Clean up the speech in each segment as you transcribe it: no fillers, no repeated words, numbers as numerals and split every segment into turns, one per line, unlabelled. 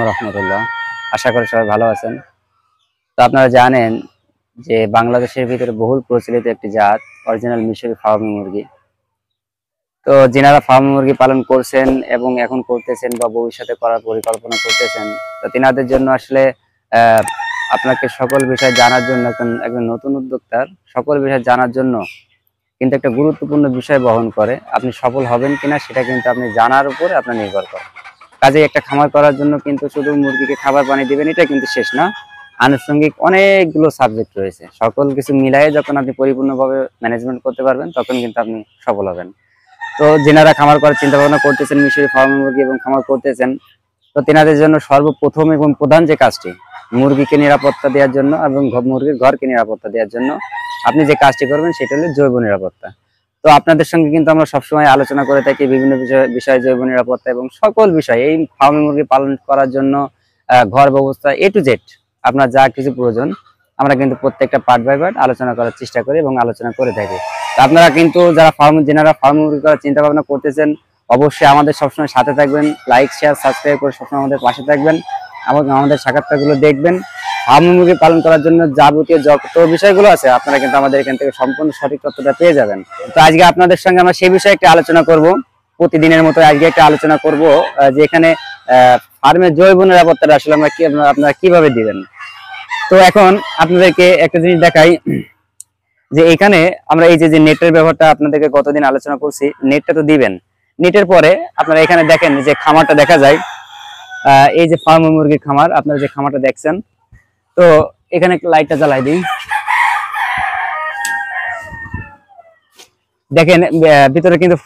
রহমতুল্লাহ। আশা করি সবাই ভালো আছেন। তো আপনারা জানেন যে বাংলাদেশের ভিতরে বহুল প্রচলিত একটি জাত অরিজিনাল মিশরি ফার্মি মুরগি। তো যিনারা ফার্মি মুরগি পালন করছেন এবং এখন করতেছেন বা ভবিষ্যতে করার পরিকল্পনা করতেছেন, তো তিনাদের জন্য আসলে আহ আপনাকে সকল বিষয় জানার জন্য একজন নতুন উদ্যোক্তার সকল বিষয় জানার জন্য কিন্তু একটা গুরুত্বপূর্ণ বিষয় বহন করে। আপনি সফল হবেন কিনা সেটা কিন্তু আপনি জানার উপরে আপনার নির্ভর করে। কাজে একটা খামার করার জন্য কিন্তু শুধু মুরগিকে খাবার পানি দিবেন এটা কিন্তু শেষ না, আনুষঙ্গিক অনেকগুলো সাবজেক্ট রয়েছে। সকল কিছু মিলাই যখন আপনি পরিপূর্ণভাবে ম্যানেজমেন্ট করতে পারবেন তখন কিন্তু আপনি সফল হবেন। তো যেনারা খামার করার চিন্তা ভাবনা করতেছেন, মিশরি ফার্ম মুরগি এবং খামার করতেছেন, তো তেনাদের জন্য সর্বপ্রথম এবং প্রধান যে কাজটি মুরগিকে নিরাপত্তা দেওয়ার জন্য এবং মুরগির ঘরকে নিরাপত্তা দেওয়ার জন্য আপনি যে কাজটি করবেন সেটা হলো জৈব নিরাপত্তা। তো আপনাদের সঙ্গে কিন্তু আমরা সবসময় আলোচনা করে থাকি বিভিন্ন বিষয়ে জৈব নিরাপত্তা এবং সকল বিষয় এই ফার্মি মুরগি পালন করার জন্য ঘর ব্যবস্থা এ টু জেড আপনার যা কিছু প্রয়োজন আমরা কিন্তু প্রত্যেকটা পার্ট বাই পার্ট আলোচনা করার চেষ্টা করি এবং আলোচনা করে থাকি। আপনারা কিন্তু যারা যেনারা ফার্মি মুরগি করার চিন্তা ভাবনা করতেছেন অবশ্যই আমাদের সবসময় সাথে থাকবেন, লাইক শেয়ার সাবস্ক্রাইব করে সবসময় আমাদের পাশে থাকবেন এবং আমাদের সাক্ষাৎকারগুলো দেখবেন। ফার্মি মুরগি পালন করার জন্য যাবতীয় যত বিষয়গুলো আছে আপনারা কিন্তু আমাদের এখান থেকে সম্পূর্ণ সঠিক তথ্যটা পেয়ে যাবেন। তো আজকে আপনাদের সঙ্গে আমরা সেই বিষয়ে একটা আলোচনা করব। প্রতিদিনের মতো আজকে একটা আলোচনা করব যে এখানে ফার্মের জৈব নিরাপত্তাটা আসলে আপনারা কিভাবে দিবেন। তো এখন আপনাদেরকে একটা জিনিস দেখাই যে এখানে আমরা এই যে নেটের ব্যবহারটা আপনাদেরকে গতদিন আলোচনা করছি, নেটটা তো দিবেন। নেটের পরে আপনারা এখানে দেখেন যে খামারটা দেখা যায়, এই যে ফার্মি মুরগির খামার আপনারা যে খামারটা দেখছেন, তো এখানে লাইটটা জ্বালাই দিই। দেখেন ভিতরে কিন্তু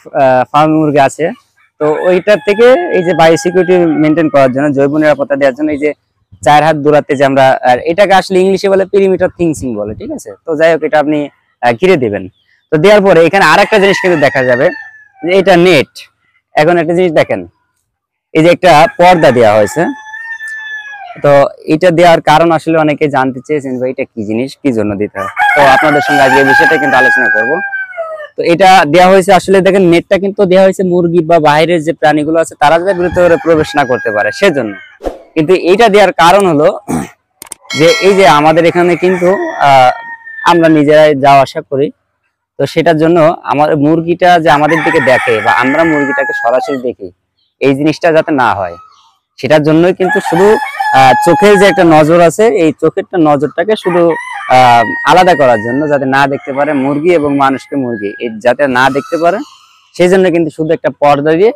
ফার্মি মুরগি আছে। তো ওইটার থেকে এই যে বায়ো সিকিউরিটি মেনটেন করার জন্য জৈব নিরাপত্তা দেওয়ার জন্য এই যে 4 হাত দূরত্বে যে আমরা এটাকে আসলে ইংলিশে বলে পেরিমিটার ফেন্সিং বলে, ঠিক আছে। তো যাই হোক এটা আপনি ঘিরে দিবেন। তো দেওয়ার পরে এখানে আরেকটা জিনিস কিন্তু দেখা যাবে যে এটা নেট। এখন একটা জিনিস দেখেন, এই যে একটা পর্দা দেওয়া হয়েছে। তো এটা দেওয়ার কারণ আসলে অনেকে জানতে চেয়েছেন যে এটা কি জিনিস, কি জন্য দিতে হয়। তো আপনাদের সঙ্গে আজকে এই বিষয়টা কিন্তু আলোচনা করব। তো এটা দেওয়া হয়েছে আসলে দেখেন নেটটা কিন্তু দেওয়া হয়েছে মুরগি বা বাইরের যে প্রাণীগুলো আছে তারা যাতে ভিতরে প্রবেশ না করতে পারে সেজন্য। কিন্তু এইটা দেওয়ার কারণ হলো যে এই যে আমাদের এখানে কিন্তু আমরা নিজেরাই যাওয়া আসা করি, তো সেটার জন্য আমার মুরগিটা যে আমাদের দিকে দেখে বা আমরা মুরগিটাকে সরাসরি দেখি এই জিনিসটা যাতে না হয় সেটার জন্যই কিন্তু শুধু চোখের যে একটা নজর আছে এই চোখেরটা নজরটাকে শুধু আলাদা করার জন্য যাতে না দেখতে পারে মুরগি এবং মানুষকে মুরগি যাতে না দেখতে পারে সেই জন্য কিন্তু শুধু একটা পর্দা দিয়ে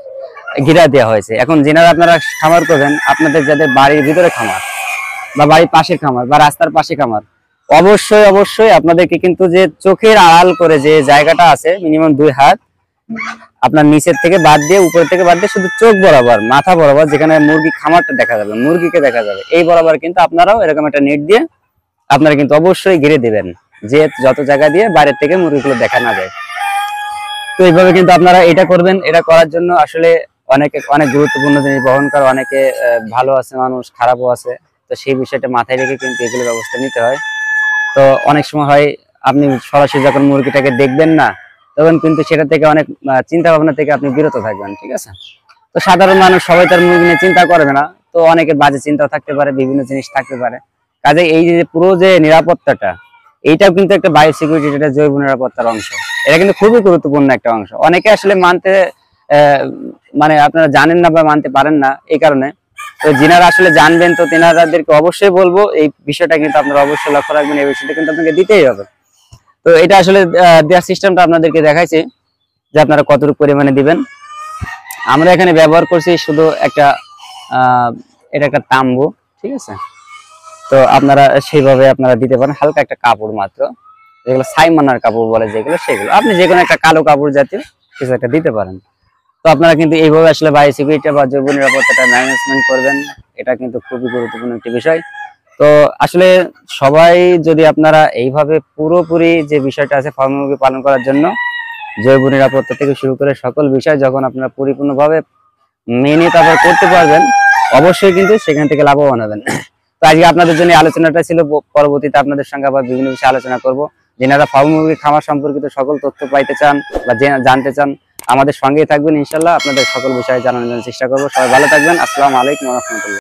ঘিরা দেওয়া হয়েছে। এখন যেনারা আপনারা খামার করবেন, আপনাদের যাদের বাড়ির ভিতরে খামার বা বাড়ির পাশে খামার বা রাস্তার পাশে খামার, অবশ্যই অবশ্যই আপনাদেরকে কিন্তু যে চোখের আড়াল করে যে জায়গাটা আছে মিনিমাম 2 হাত আপনার নিচের থেকে বাদ দিয়ে উপরের থেকে বাদ দিয়ে শুধু চোখ বরাবর মাথা বরাবর যেখানে মুরগি খামারটা দেখা যাবে মুরগিকে দেখা যাবে এই বরাবর কিন্তু আপনারাও এরকম একটা নেট দিয়ে আপনারা কিন্তু অবশ্যই ঘিরে দিবেন যে যত জায়গা দিয়ে বাইরের থেকে মুরগিগুলো দেখা না যায়। তো এইভাবে কিন্তু আপনারা এটা করবেন। এটা করার জন্য আসলে অনেক গুরুত্বপূর্ণ জিনিস বহন করে, অনেকে ভালো আছে মানুষ খারাপও আছে, তো সেই বিষয়টা মাথায় রেখে কিন্তু এগুলো ব্যবস্থা নিতে হয়। তো অনেক সময় হয় আপনি সরাসরি যখন মুরগিটাকে দেখবেন না তখন কিন্তু সেটা থেকে অনেক চিন্তা ভাবনা থেকে আপনি বিরত থাকবেন, ঠিক আছে। তো সাধারণ মানুষ সবাই তার মুরগি নিয়ে চিন্তা করবে না, তো অনেকের বাজে চিন্তা থাকতে পারে, বিভিন্ন জিনিস থাকতে পারে। কাজে এই যে পুরো যে নিরাপত্তাটা এইটাও কিন্তু একটা বায়ো সিকিউরিটি, এটা জৈব নিরাপত্তার অংশ। এটা কিন্তু খুবই গুরুত্বপূর্ণ একটা অংশ। অনেকে আসলে মানতে মানে আপনারা জানেন না বা মানতে পারেন না এই কারণে। তো যিনারা আসলে জানবেন তো তেনাদেরকে অবশ্যই বলবো এই বিষয়টা কিন্তু আপনারা অবশ্যই লক্ষ্য রাখবেন, এই বিষয়টা কিন্তু আপনাকে দিতেই হবে। তো এটা আসলে দেওয়ার সিস্টেমটা আপনাদেরকে দেখাইছে যে আপনারা কতটুকু পরিমাণে দিবেন। আমরা এখানে ব্যবহার করছি শুধু একটা এটা একটা তাম্বু, ঠিক আছে। তো আপনারা সেইভাবে আপনারা দিতে পারেন, হালকা একটা কাপড় মাত্র, যেগুলো সাইমানার কাপড় বলে যেগুলো, সেগুলো আপনি যে কোনো একটা কালো কাপড় জাতীয় কিছু একটা দিতে পারেন। তো আপনারা কিন্তু এইভাবে আসলে বায়ো সিকিউরিটি বা জৈব নিরাপত্তাটা ম্যানেজমেন্ট করবেন, এটা কিন্তু খুবই গুরুত্বপূর্ণ একটি বিষয়। তো আসলে সবাই যদি আপনারা এইভাবে পুরোপুরি যে বিষয়টা আছে ফার্মি মুরগি পালন করার জন্য জৈব নিরাপত্তা থেকে শুরু করে সকল বিষয় যখন আপনারা পরিপূর্ণভাবে মেনে তারপর করতে পারবেন অবশ্যই কিন্তু সেখান থেকে লাভবান হবেন। তো আজকে আপনাদের জন্য আলোচনাটা ছিল, পরবর্তীতে আপনাদের সঙ্গে আবার বিভিন্ন বিষয়ে আলোচনা করব। যেনারা ফার্মি মুরগি খামার সম্পর্কিত সকল তথ্য পাইতে চান বা জানতে চান আমাদের সঙ্গেই থাকবেন, ইনশাল্লাহ আপনাদের সকল বিষয়ে জানানোর জন্য চেষ্টা করবো। সবাই ভালো থাকবেন। আসসালামু আলাইকুম ওয়া রাহমাতুল্লাহ।